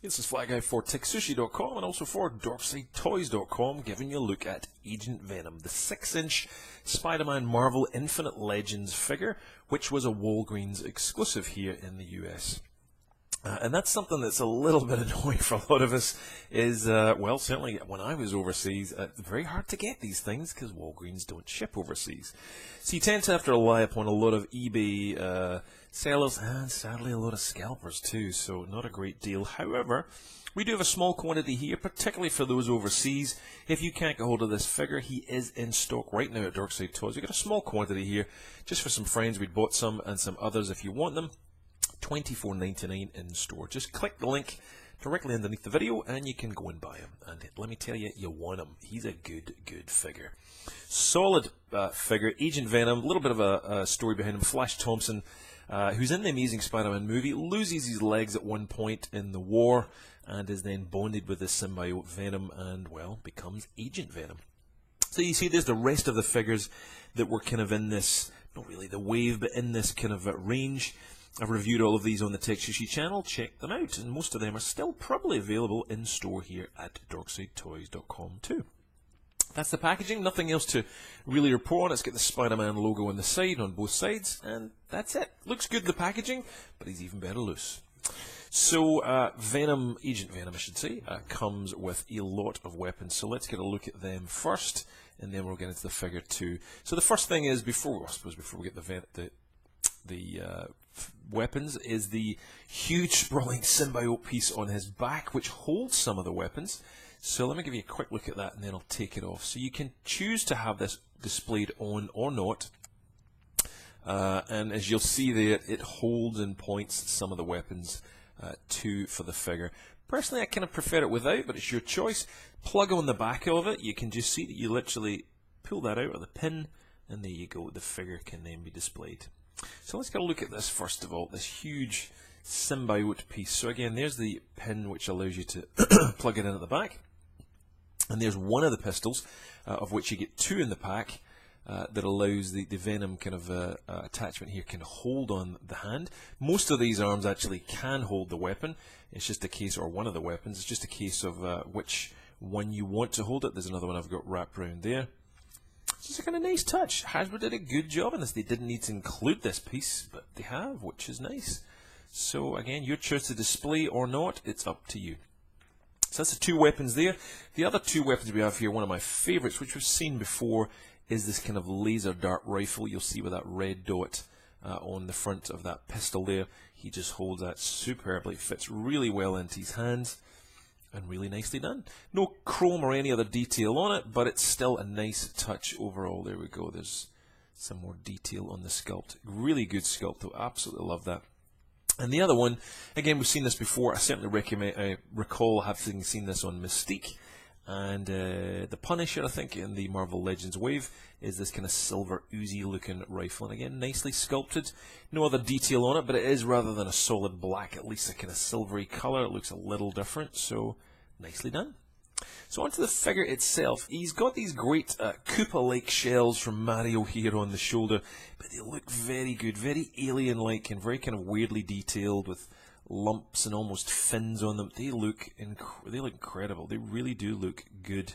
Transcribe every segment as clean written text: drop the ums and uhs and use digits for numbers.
This is Fly Guy for TekSushi.com and also for DorksideToys.com, giving you a look at Agent Venom, the 6-inch Spider-Man Marvel Infinite Legends figure, which was a Walgreens exclusive here in the US. And that's something that's a little bit annoying for a lot of us, is, well, certainly when I was overseas, it's very hard to get these things because Walgreens don't ship overseas. So you tend to have to rely upon a lot of eBay sellers and sadly a lot of scalpers too, so not a great deal. However, we do have a small quantity here, particularly for those overseas. If you can't get hold of this figure, he is in stock right now at Dorkside Toys. We've got a small quantity here, just for some friends. We'd bought some and some others if you want them. $24.99 in store. Just click the link directly underneath the video and you can go and buy him. And let me tell you, you want him. He's a good figure. Solid figure. Agent Venom, a little bit of a story behind him. Flash Thompson, who's in the Amazing Spider-Man movie, loses his legs at one point in the war and is then bonded with the symbiote Venom and, well, becomes Agent Venom. So you see there's the rest of the figures that were kind of in this, not really the wave, but in this kind of range. I've reviewed all of these on the TekSushi channel. Check them out, and most of them are still probably available in store here at DorksideToys.com too. That's the packaging. Nothing else to really report on. It's got the Spider-Man logo on the side, on both sides, and that's it. Looks good, the packaging, but he's even better loose. So Venom, Agent Venom I should say, comes with a lot of weapons. So let's get a look at them first, and then we'll get into the figure too. So the first thing is, before we get the weapons, is the huge sprawling symbiote piece on his back, which holds some of the weapons. So let me give you a quick look at that and then I'll take it off. So you can choose to have this displayed on or not, and as you'll see there, it holds and points some of the weapons for the figure. Personally, I kind of prefer it without, but it's your choice. Plug on the back of it, you can just see that you literally pull that out of the pin, and there you go, the figure can then be displayed. So let's get a look at this first of all, this huge symbiote piece. So again, there's the pin which allows you to plug it in at the back. And there's one of the pistols, of which you get two in the pack, that allows the Venom kind of attachment here can hold on the hand. Most of these arms actually can hold the weapon. It's just a case, or one of the weapons, it's just a case of which one you want to hold it. There's another one I've got wrapped around there. It's a kind of nice touch. Hasbro did a good job on this. They didn't need to include this piece, but they have, which is nice. So again, your choice to display or not, it's up to you. So that's the two weapons there. The other two weapons we have here, one of my favorites, which we've seen before, is this kind of laser dart rifle. You'll see with that red dot on the front of that pistol there. He just holds that superbly. It fits really well into his hands. And really nicely done. No chrome or any other detail on it, but it's still a nice touch overall. There we go. There's some more detail on the sculpt. Really good sculpt, though. Absolutely love that. And the other one, again, we've seen this before. I certainly recall having seen this on Mystique. And the Punisher, I think, in the Marvel Legends wave, is this kind of silver Uzi looking rifle. And again, nicely sculpted. No other detail on it, but it is, rather than a solid black, at least a kind of silvery color. It looks a little different, so nicely done. So onto the figure itself. He's got these great Koopa-like shells from Mario here on the shoulder, but they look very good, very alien-like and very kind of weirdly detailed with lumps and almost fins on them. They look incredible. They really do look good.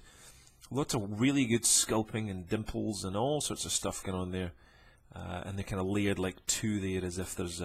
Lots of really good sculpting and dimples and all sorts of stuff going on there. And they're kind of layered like two there, as if there's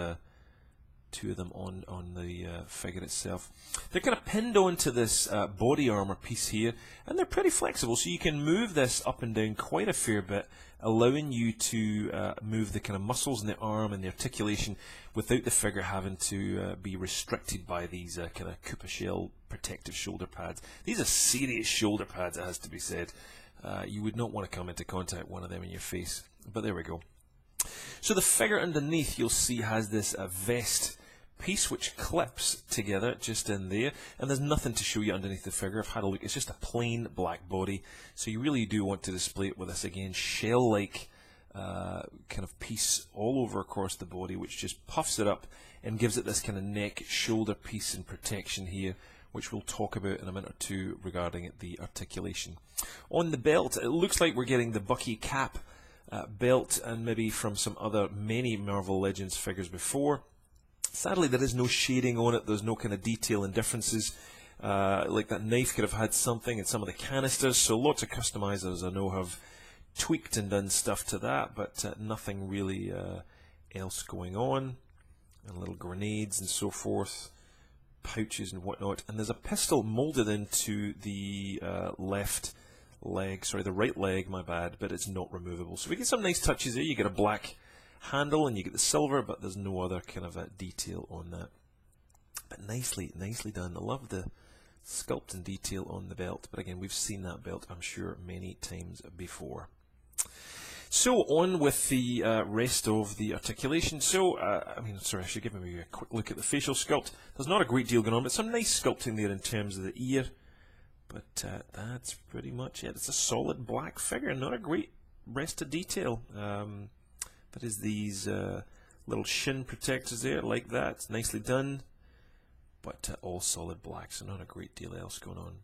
two of them on the figure itself. They're kind of pinned onto this body armor piece here, and they're pretty flexible, so you can move this up and down quite a fair bit, allowing you to move the kind of muscles in the arm and the articulation without the figure having to be restricted by these kind of Koopa shell protective shoulder pads. These are serious shoulder pads, it has to be said. You would not want to come into contact with one of them in your face, but there we go. So the figure underneath, you'll see, has this vest piece which clips together just in there, and there's nothing to show you underneath the figure. I've had a look. It's just a plain black body, so you really do want to display it with this, again, shell-like kind of piece all over across the body, which just puffs it up and gives it this kind of neck shoulder piece and protection here, which we'll talk about in a minute or two regarding the articulation. On the belt, it looks like we're getting the Bucky cap belt, and maybe from some other many Marvel Legends figures before. Sadly, there is no shading on it. There's no kind of detail and differences. Like that knife could have had something in some of the canisters. So lots of customizers I know have tweaked and done stuff to that, but nothing really else going on. And little grenades and so forth, pouches and whatnot. And there's a pistol molded into the left leg, sorry, the right leg, my bad, but it's not removable. So we get some nice touches here. You get a black handle and you get the silver, but there's no other kind of detail on that. But nicely done. I love the sculpt and detail on the belt. But again, we've seen that belt, I'm sure, many times before. So on with the rest of the articulation. So, I should give maybe a quick look at the facial sculpt. There's not a great deal going on, but some nice sculpting there in terms of the ear. But that's pretty much it. It's a solid black figure, not a great rest of detail. That is these little shin protectors there, like that. Nicely done, but all solid black, so not a great deal else going on.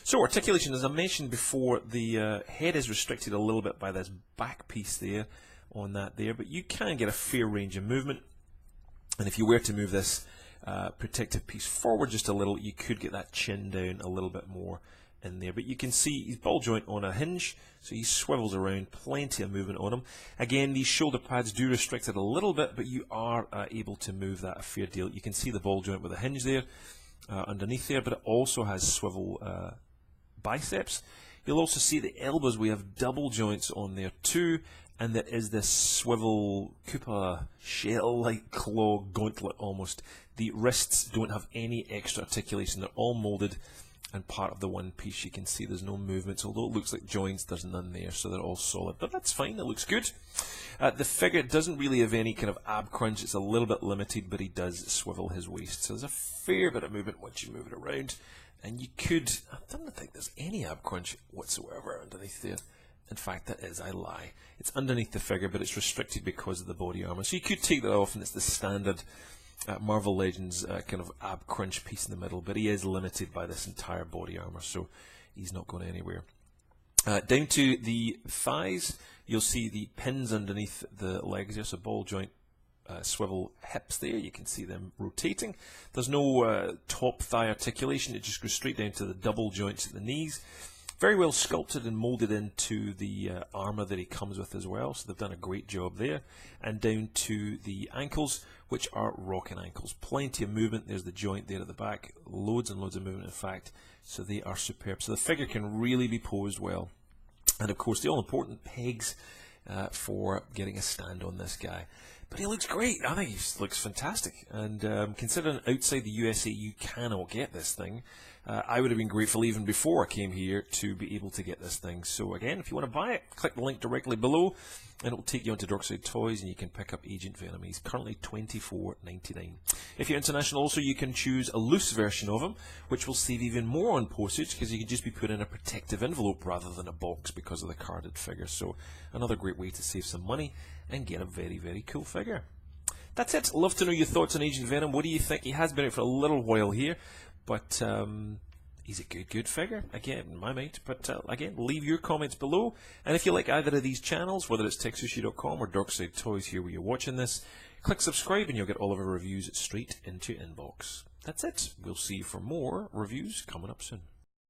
So articulation, as I mentioned before, the head is restricted a little bit by this back piece there, on that there, but you can get a fair range of movement. And if you were to move this protective piece forward just a little, you could get that chin down a little bit more in there. But you can see his ball joint on a hinge, so he swivels around, plenty of movement on him. Again, these shoulder pads do restrict it a little bit, but you are able to move that a fair deal. You can see the ball joint with a hinge there underneath there, but it also has swivel biceps. You'll also see the elbows, we have double joints on there too, and there is this swivel Koopa shell-like claw gauntlet almost. The wrists don't have any extra articulation, they're all molded and part of the one piece. You can see there's no movements, although it looks like joints, there's none there, so they're all solid, but that's fine, it looks good. The figure doesn't really have any kind of ab crunch, it's a little bit limited, but he does swivel his waist, so there's a fair bit of movement once you move it around. And you could, I don't think there's any ab crunch whatsoever underneath there. In fact, that is, I lie. It's underneath the figure, but it's restricted because of the body armor. So you could take that off, and it's the standard Marvel Legends kind of ab crunch piece in the middle, but he is limited by this entire body armor, so he's not going anywhere. Down to the thighs, you'll see the pins underneath the legs. There's a ball joint. Swivel hips there, you can see them rotating. There's no top thigh articulation, it just goes straight down to the double joints at the knees. Very well sculpted and molded into the armor that he comes with as well, so they've done a great job there. And down to the ankles, which are rocking ankles. Plenty of movement, there's the joint there at the back, loads and loads of movement in fact, so they are superb. So the figure can really be posed well. And of course the all-important pegs for getting a stand on this guy. But he looks great. I think he looks fantastic. And considering outside the USA you cannot get this thing, I would have been grateful even before I came here to be able to get this thing. So again, if you want to buy it, click the link directly below and it will take you onto Dorkside Toys and you can pick up Agent Venom. He's currently $24.99. If you're international also, you can choose a loose version of him, which will save even more on postage because you can just be put in a protective envelope rather than a box because of the carded figure. So another great way to save some money and get a very, very cool figure. That's it. Love to know your thoughts on Agent Venom. What do you think? He has been out for a little while here, but he's a good figure, again, in my mind. But again, leave your comments below. And if you like either of these channels, whether it's TekSushi.com or Dorkside Toys here where you're watching this, click subscribe and you'll get all of our reviews straight into your inbox. That's it. We'll see you for more reviews coming up soon.